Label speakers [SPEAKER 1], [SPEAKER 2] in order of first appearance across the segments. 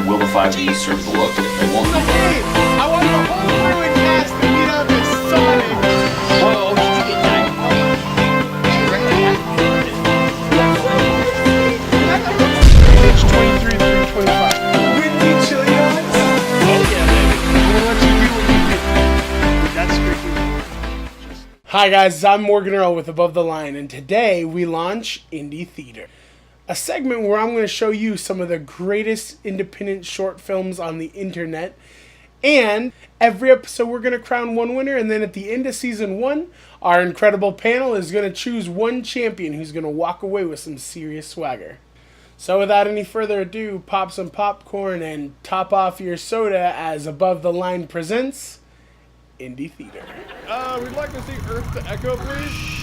[SPEAKER 1] Will the 5D serve the look? They won't.
[SPEAKER 2] Hey, I want the whole crew and cast to meet up at Sonic.
[SPEAKER 1] Whoa, did you get that?
[SPEAKER 2] Age 23 through 25. Windy chili dogs?
[SPEAKER 1] Oh yeah, baby.
[SPEAKER 2] I'm gonna let you do what you do. That's strictly. Hi guys, I'm Morgen with Above the Line, and today we launch Indy Theatre. A segment where I'm going to show you some of the greatest independent short films on the internet. And every episode we're going to crown one winner, and then at the end of season 1, our incredible panel is going to choose one champion who's going to walk away with some serious swagger. So without any further ado, pop some popcorn and top off your soda as Above the Line presents Indy Theatre.
[SPEAKER 3] We'd like to see Earth to Echo, please.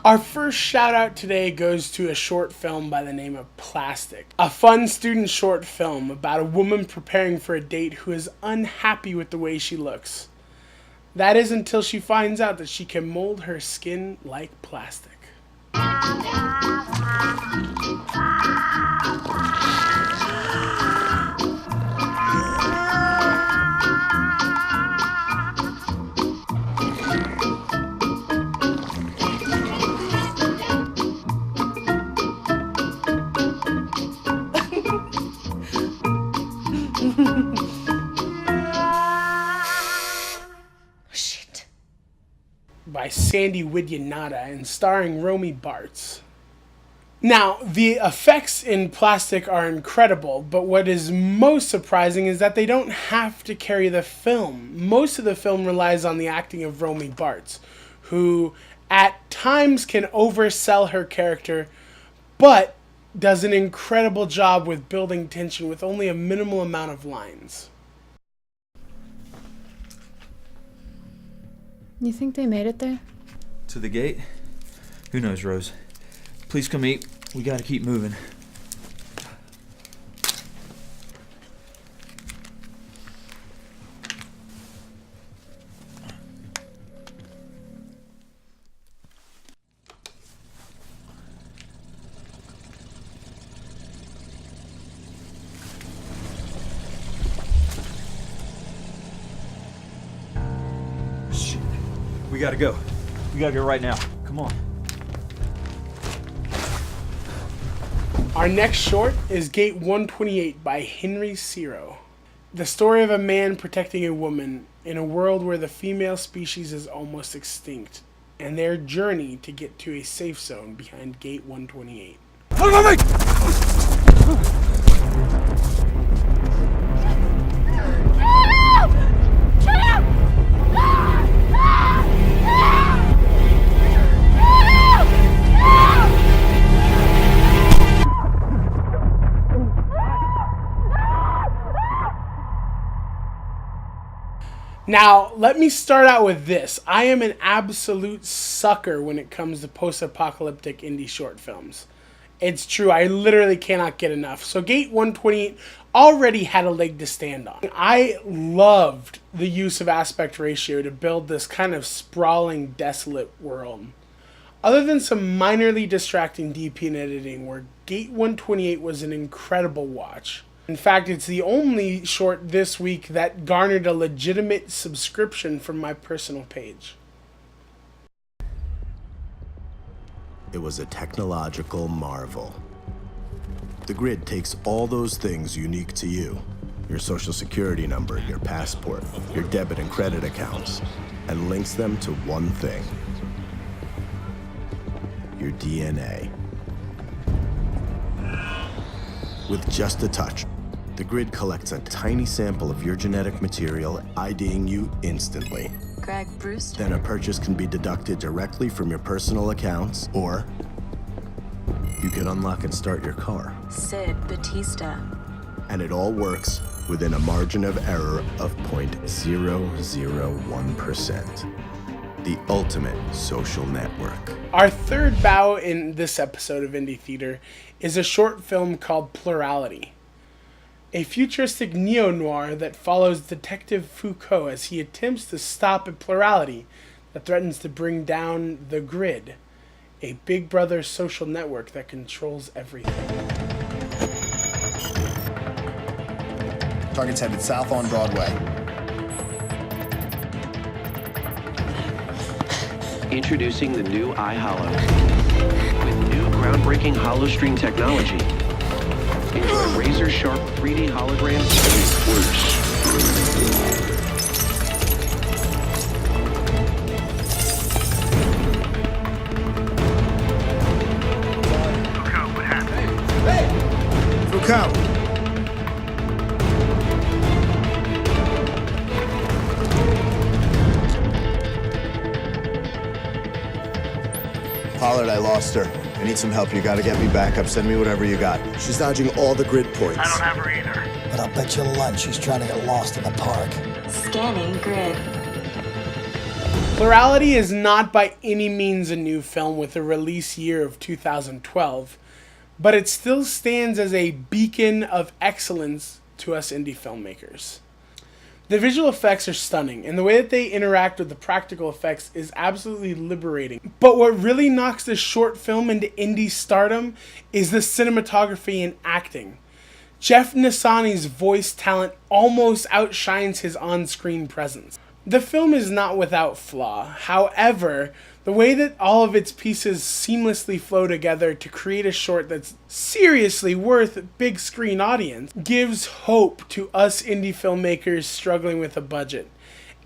[SPEAKER 2] Our first shout out today goes to a short film by the name of Plastic. A fun student short film about a woman preparing for a date who is unhappy with the way she looks. That is until she finds out that she can mold her skin like plastic.
[SPEAKER 4] Shit.
[SPEAKER 2] By Sandy Widyanata and starring Romy Bartz. Now, the effects in Plastic are incredible, but what is most surprising is that they don't have to carry the film. Most of the film relies on the acting of Romy Bartz, who at times can oversell her character, but does an incredible job with building tension with only a minimal amount of lines.
[SPEAKER 4] You think they made it there?
[SPEAKER 5] To the gate? Who knows, Rose? Please come eat. We gotta keep moving. Shit. We gotta go. We gotta go right now. Come on.
[SPEAKER 2] Our next short is Gate 128 by Henry Ciro. The story of a man protecting a woman in a world where the female species is almost extinct, and their journey to get to a safe zone behind Gate 128. Now, let me start out with this. I am an absolute sucker when it comes to post-apocalyptic indie short films. It's true, I literally cannot get enough. So Gate 128 already had a leg to stand on. I loved the use of aspect ratio to build this kind of sprawling, desolate world. Other than some minorly distracting DP and editing, where Gate 128 was an incredible watch. In fact, it's the only short this week that garnered a legitimate subscription from my personal page.
[SPEAKER 6] It was a technological marvel. The grid takes all those things unique to you, your social security number, your passport, your debit and credit accounts, and links them to one thing: your DNA. With just a touch, the grid collects a tiny sample of your genetic material, IDing you instantly.
[SPEAKER 7] Greg Brewster.
[SPEAKER 6] Then a purchase can be deducted directly from your personal accounts, or you can unlock and start your car.
[SPEAKER 7] Sid Batista.
[SPEAKER 6] And it all works within a margin of error of 0.001%. The ultimate social network.
[SPEAKER 2] Our third bow in this episode of Indy Theatre is a short film called Plurality, a futuristic neo-noir that follows Detective Foucault as he attempts to stop a plurality that threatens to bring down the grid, a big brother social network that controls everything.
[SPEAKER 4] Target's headed south on Broadway.
[SPEAKER 7] Introducing the new iHollow. With new groundbreaking HoloStream technology. Enjoy razor-sharp 3D holograms and swoosh.
[SPEAKER 4] Foucault, what happened? Hey! Foucault!
[SPEAKER 8] Pollard, I lost her. I need some help. You gotta get me back up. Send me whatever you got.
[SPEAKER 6] She's dodging all the grid points.
[SPEAKER 4] I don't have her either.
[SPEAKER 9] But I'll bet you lunch she's trying to get lost in the park.
[SPEAKER 10] Scanning grid.
[SPEAKER 2] Plurality is not by any means a new film with a release year of 2012, but it still stands as a beacon of excellence to us indie filmmakers. The visual effects are stunning, and the way that they interact with the practical effects is absolutely liberating. But what really knocks this short film into indie stardom is the cinematography and acting. Jeff Nassani's voice talent almost outshines his on-screen presence. The film is not without flaw. However, the way that all of its pieces seamlessly flow together to create a short that's seriously worth a big screen audience gives hope to us indie filmmakers struggling with a budget.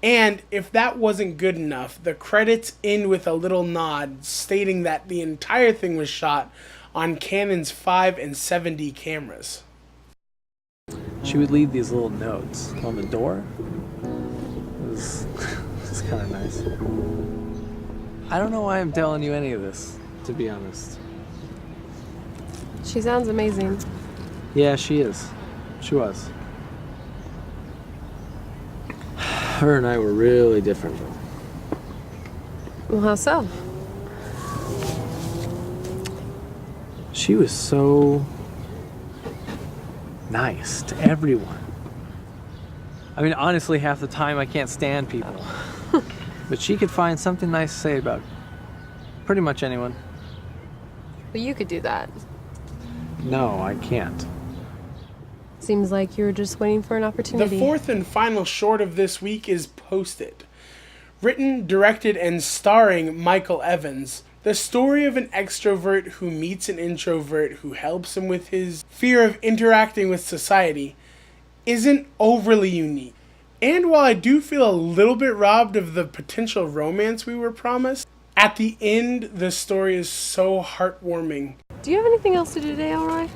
[SPEAKER 2] And if that wasn't good enough, the credits end with a little nod stating that the entire thing was shot on Canon's 5 and 7D cameras.
[SPEAKER 11] She would leave these little notes on the door. It was kind of nice. I don't know why I'm telling you any of this, to be honest.
[SPEAKER 10] She sounds amazing.
[SPEAKER 11] Yeah, she is. She was. Her and I were really different, though.
[SPEAKER 10] Well, how so?
[SPEAKER 11] She was so nice to everyone. I mean, honestly, half the time I can't stand people. But she could find something nice to say about pretty much anyone.
[SPEAKER 10] But you could do that.
[SPEAKER 11] No, I can't.
[SPEAKER 10] Seems like you were just waiting for an opportunity.
[SPEAKER 2] The fourth and final short of this week is Post-it. Written, directed, and starring Michael Evans, the story of an extrovert who meets an introvert who helps him with his fear of interacting with society isn't overly unique. And while I do feel a little bit robbed of the potential romance we were promised, at the end, the story is so heartwarming.
[SPEAKER 10] Do you have anything else to do today, Elroy?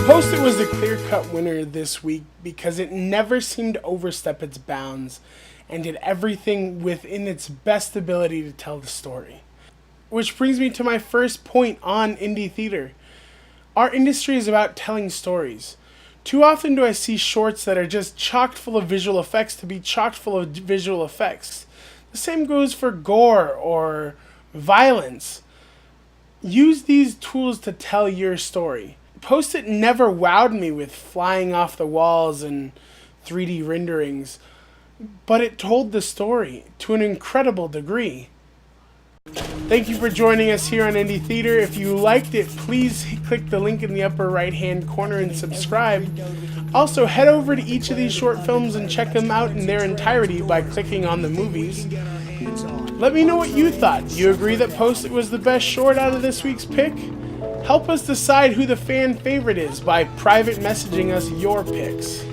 [SPEAKER 2] Post-it was the clear-cut winner this week because it never seemed to overstep its bounds and did everything within its best ability to tell the story. Which brings me to my first point on Indy Theatre. Our industry is about telling stories. Too often do I see shorts that are just chocked full of visual effects to be chocked full of visual effects. The same goes for gore or violence. Use these tools to tell your story. Post-it never wowed me with flying off the walls and 3D renderings, but it told the story to an incredible degree. Thank you for joining us here on Indy Theatre. If you liked it, please click the link in the upper right-hand corner and subscribe. Also, head over to each of these short films and check them out in their entirety by clicking on the movies. Let me know what you thought. Do you agree that Post-it was the best short out of this week's pick? Help us decide who the fan favorite is by private messaging us your picks.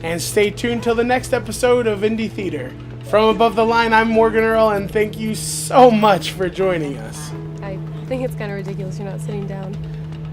[SPEAKER 2] And stay tuned till the next episode of Indy Theatre. From above the line, I'm Morgan Earl, and thank you so much for joining us.
[SPEAKER 10] I think it's kind of ridiculous you're not sitting down.